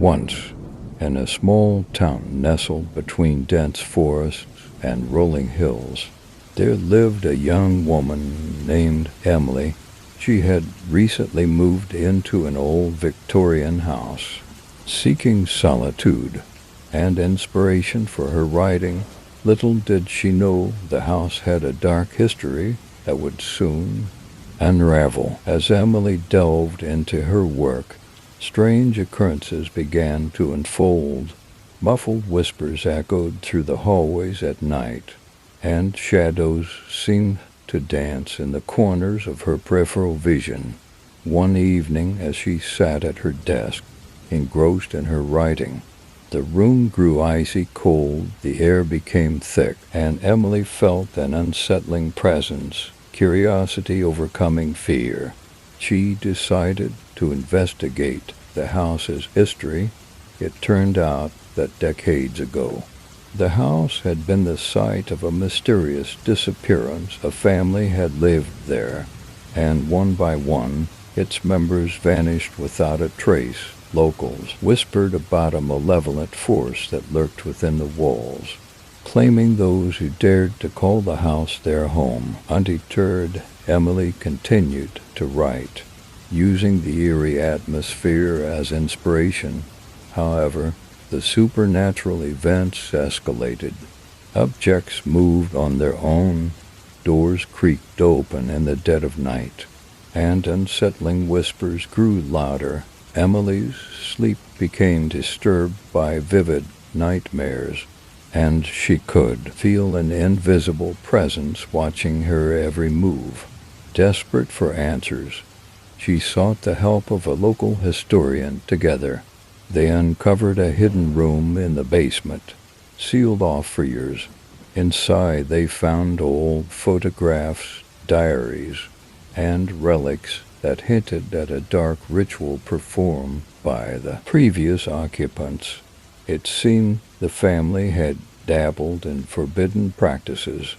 Once, in a small town nestled between dense forests and rolling hills, there lived a young woman named Emily. She had recently moved into an old Victorian house. Seeking solitude and inspiration for her writing, little did she know the house had a dark history that would soon unravel. As Emily delved into her work, strange occurrences began to unfold. Muffled whispers echoed through the hallways at night, and shadows seemed to dance in the corners of her peripheral vision. One evening, as she sat at her desk, engrossed in her writing, the room grew icy cold, the air became thick, and Emily felt an unsettling presence, curiosity overcoming fear. She decided to investigate the house's history. It turned out that decades ago, the house had been the site of a mysterious disappearance. A family had lived there, and one by one, its members vanished without a trace. Locals whispered about a malevolent force that lurked within the walls, claiming those who dared to call the house their home. Undeterred, Emily continued to write, using the eerie atmosphere as inspiration. However, the supernatural events escalated. Objects moved on their own, doors creaked open in the dead of night, and unsettling whispers grew louder. Emily's sleep became disturbed by vivid nightmares, and she could feel an invisible presence watching her every move. Desperate for answers, she sought the help of a local historian. Together, they uncovered a hidden room in the basement, sealed off for years. Inside, they found old photographs, diaries, and relics that hinted at a dark ritual performed by the previous occupants. It seemed the family had dabbled in forbidden practices,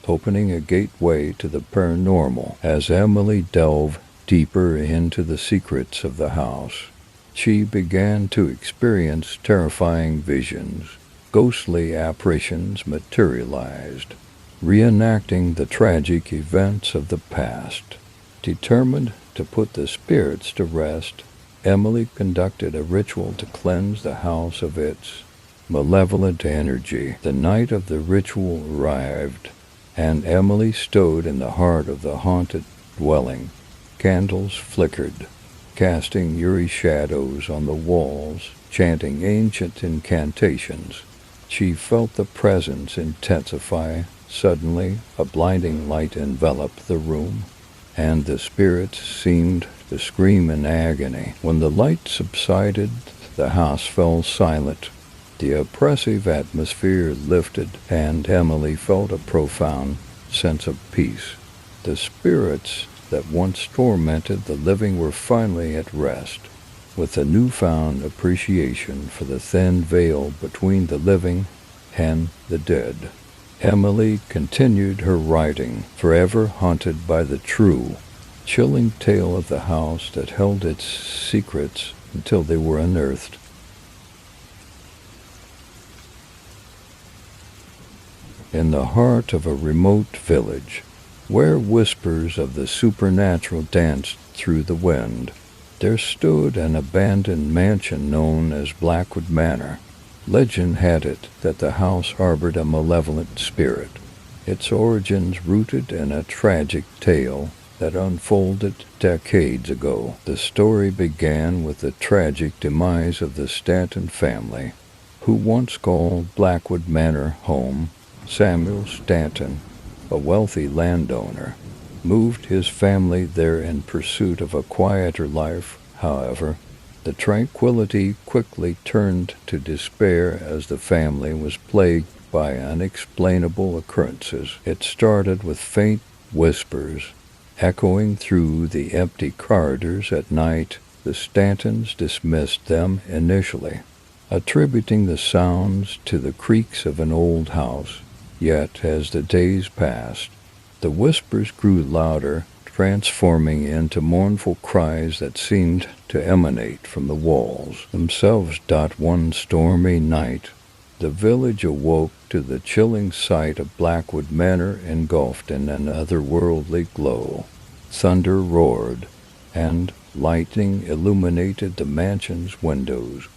opening a gateway to the paranormal. As Emily delved deeper into the secrets of the house, she began to experience terrifying visions. Ghostly apparitions materialized, reenacting the tragic events of the past. Determined to put the spirits to rest, Emily conducted a ritual to cleanse the house of its malevolent energy. The night of the ritual arrived, and Emily stood in the heart of the haunted dwelling. Candles flickered, casting eerie shadows on the walls, chanting ancient incantations. She felt the presence intensify. Suddenly, a blinding light enveloped the room, and the spirits seemed to scream in agony. When the light subsided, the house fell silent. The oppressive atmosphere lifted, and Emily felt a profound sense of peace. The spirits that once tormented the living were finally at rest. With a newfound appreciation for the thin veil between the living and the dead, Emily continued her writing, forever haunted by the true, chilling tale of the house that held its secrets until they were unearthed. In the heart of a remote village, where whispers of the supernatural danced through the wind, there stood an abandoned mansion known as Blackwood Manor. Legend had it that the house harbored a malevolent spirit, its origins rooted in a tragic tale that unfolded decades ago. The story began with the tragic demise of the Stanton family, who once called Blackwood Manor home. Samuel Stanton, a wealthy landowner, moved his family there in pursuit of a quieter life. However, the tranquility quickly turned to despair as the family was plagued by unexplainable occurrences. It started with faint whispers echoing through the empty corridors at night. The Stantons dismissed them initially, attributing the sounds to the creaks of an old house. Yet, as the days passed, the whispers grew louder, transforming into mournful cries that seemed to emanate from the walls themselves. One stormy night, the village awoke to the chilling sight of Blackwood Manor engulfed in an otherworldly glow. Thunder roared, and lightning illuminated the mansion's windows.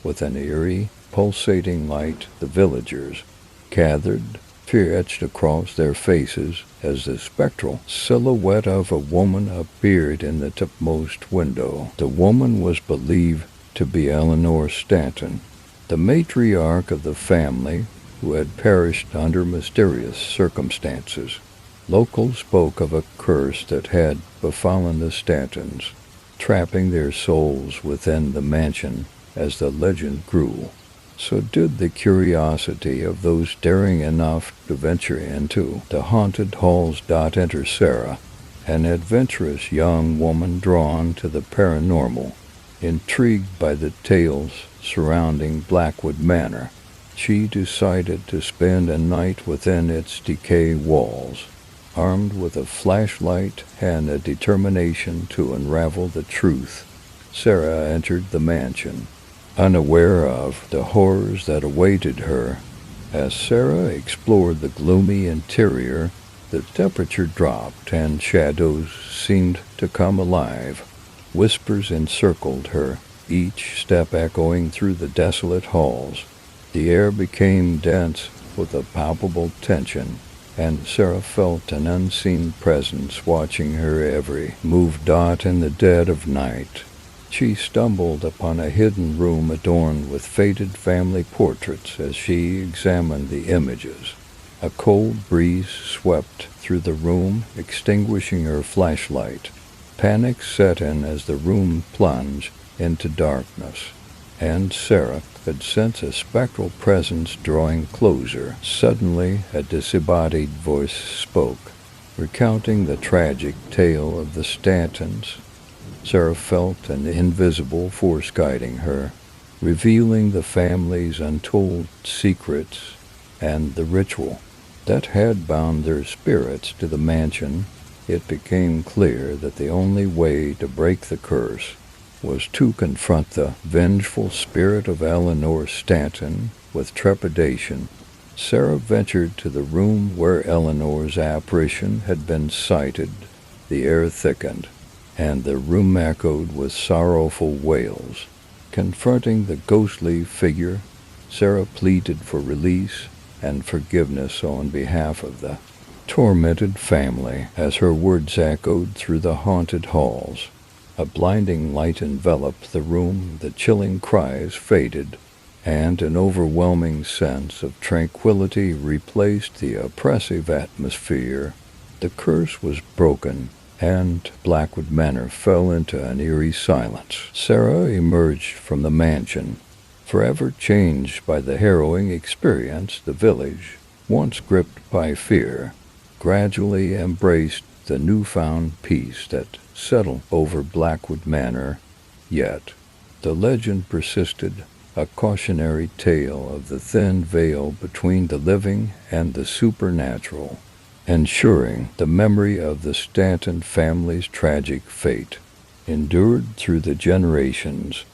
With an eerie, pulsating light, the villagers gathered, fear etched across their faces, as the spectral silhouette of a woman appeared in the topmost window. The woman was believed to be Eleanor Stanton, the matriarch of the family who had perished under mysterious circumstances. Locals spoke of a curse that had befallen the Stantons, trapping their souls within the mansion. As the legend grew, so did the curiosity of those daring enough to venture into the haunted halls. Enter Sarah, an adventurous young woman drawn to the paranormal, intrigued by the tales surrounding Blackwood Manor. She decided to spend a night within its decayed walls, armed with a flashlight and a determination to unravel the truth. Sarah entered the mansion, unaware of the horrors that awaited her. As Sarah explored the gloomy interior, the temperature dropped and shadows seemed to come alive. Whispers encircled her, each step echoing through the desolate halls. The air became dense with a palpable tension, and Sarah felt an unseen presence watching her every move. In the dead of night, she stumbled upon a hidden room adorned with faded family portraits. As she examined the images, a cold breeze swept through the room, extinguishing her flashlight. Panic set in as the room plunged into darkness, and Sarah could sense a spectral presence drawing closer. Suddenly, a disembodied voice spoke, recounting the tragic tale of the Stantons. Sarah felt an invisible force guiding her, revealing the family's untold secrets and the ritual that had bound their spirits to the mansion. It became clear that the only way to break the curse was to confront the vengeful spirit of Eleanor Stanton. With trepidation, Sarah ventured to the room where Eleanor's apparition had been sighted. The air thickened, and the room echoed with sorrowful wails. Confronting the ghostly figure, Sarah pleaded for release and forgiveness on behalf of the tormented family. As her words echoed through the haunted halls, a blinding light enveloped the room. The chilling cries faded, and an overwhelming sense of tranquility replaced the oppressive atmosphere. The curse was broken, and Blackwood Manor fell into an eerie silence. Sarah emerged from the mansion, forever changed by the harrowing experience. The village, once gripped by fear, gradually embraced the newfound peace that settled over Blackwood Manor. Yet, the legend persisted, a cautionary tale of the thin veil between the living and the supernatural, ensuring the memory of the Stanton family's tragic fate endured through the generations.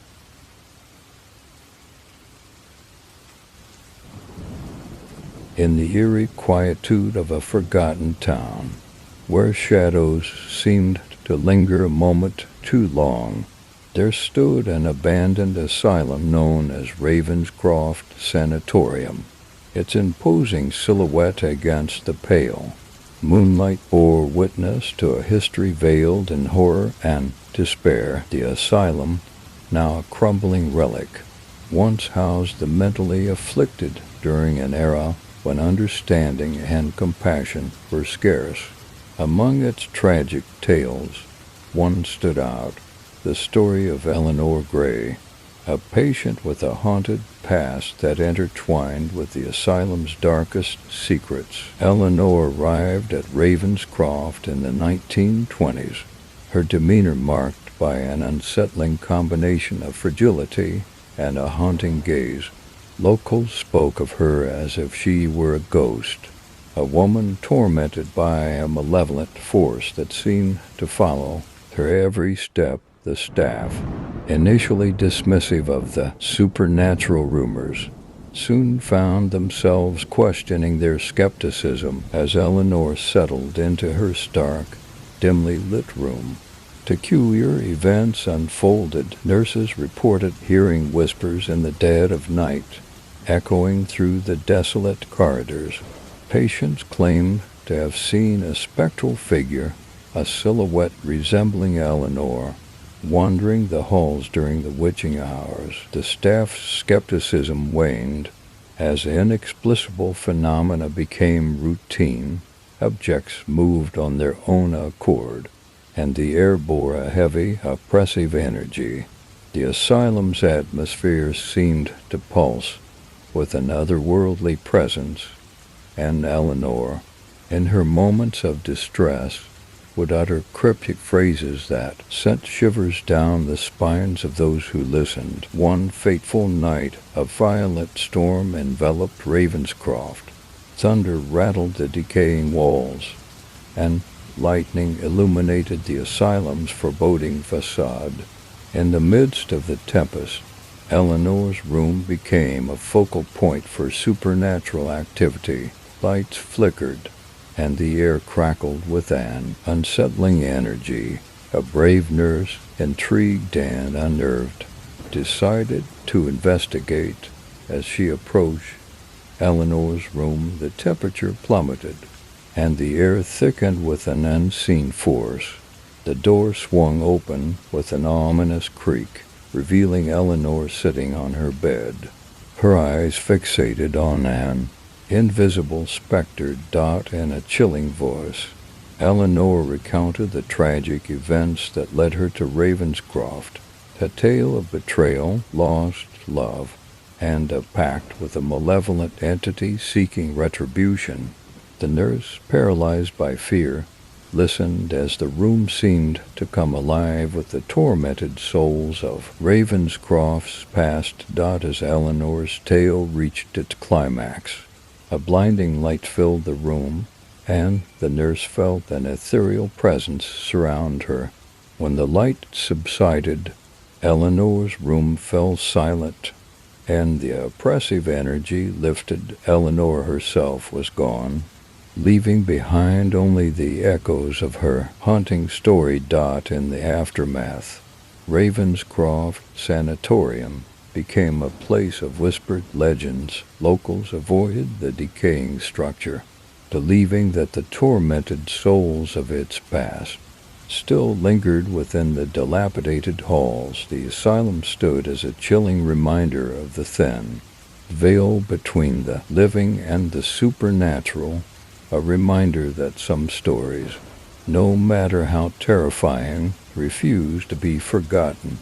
In the eerie quietude of a forgotten town, where shadows seemed to linger a moment too long, there stood an abandoned asylum known as Ravenscroft Sanatorium. Its imposing silhouette against the pale moonlight bore witness to a history veiled in horror and despair. The asylum, now a crumbling relic, once housed the mentally afflicted during an era when understanding and compassion were scarce. Among its tragic tales, one stood out, the story of Eleanor Gray, a patient with a haunted past that intertwined with the asylum's darkest secrets. Eleanor arrived at Ravenscroft in the 1920s, her demeanor marked by an unsettling combination of fragility and a haunting gaze. Locals spoke of her as if she were a ghost, a woman tormented by a malevolent force that seemed to follow her every step. The staff, initially dismissive of the supernatural rumors, soon found themselves questioning their skepticism as Eleanor settled into her stark, dimly lit room. Peculiar events unfolded. Nurses reported hearing whispers in the dead of night, echoing through the desolate corridors. Patients claimed to have seen a spectral figure, a silhouette resembling Eleanor, wandering the halls during the witching hours. The staff's skepticism waned as inexplicable phenomena became routine. Objects moved on their own accord, and the air bore a heavy, oppressive energy. The asylum's atmosphere seemed to pulse with an otherworldly presence, and Eleanor, in her moments of distress, would utter cryptic phrases that sent shivers down the spines of those who listened. One fateful night, a violent storm enveloped Ravenscroft. Thunder rattled the decaying walls, and lightning illuminated the asylum's foreboding facade. In the midst of the tempest, Eleanor's room became a focal point for supernatural activity. Lights flickered, and the air crackled with an unsettling energy. A brave nurse, intrigued and unnerved, decided to investigate. As she approached Eleanor's room, the temperature plummeted, and the air thickened with an unseen force. The door swung open with an ominous creak, revealing Eleanor sitting on her bed, her eyes fixated on an invisible specter. In a chilling voice, Eleanor recounted the tragic events that led her to Ravenscroft, a tale of betrayal, lost love, and a pact with a malevolent entity seeking retribution. The nurse, paralyzed by fear, listened as the room seemed to come alive with the tormented souls of Ravenscroft's past. As Eleanor's tale reached its climax, a blinding light filled the room, and the nurse felt an ethereal presence surround her. When the light subsided, Eleanor's room fell silent, and the oppressive energy lifted. Eleanor herself was gone, leaving behind only the echoes of her haunting story. In the aftermath, Ravenscroft Sanatorium became a place of whispered legends. Locals avoided the decaying structure, believing that the tormented souls of its past still lingered within the dilapidated halls. The asylum stood as a chilling reminder of the thin veil between the living and the supernatural, a reminder that some stories, no matter how terrifying, refuse to be forgotten.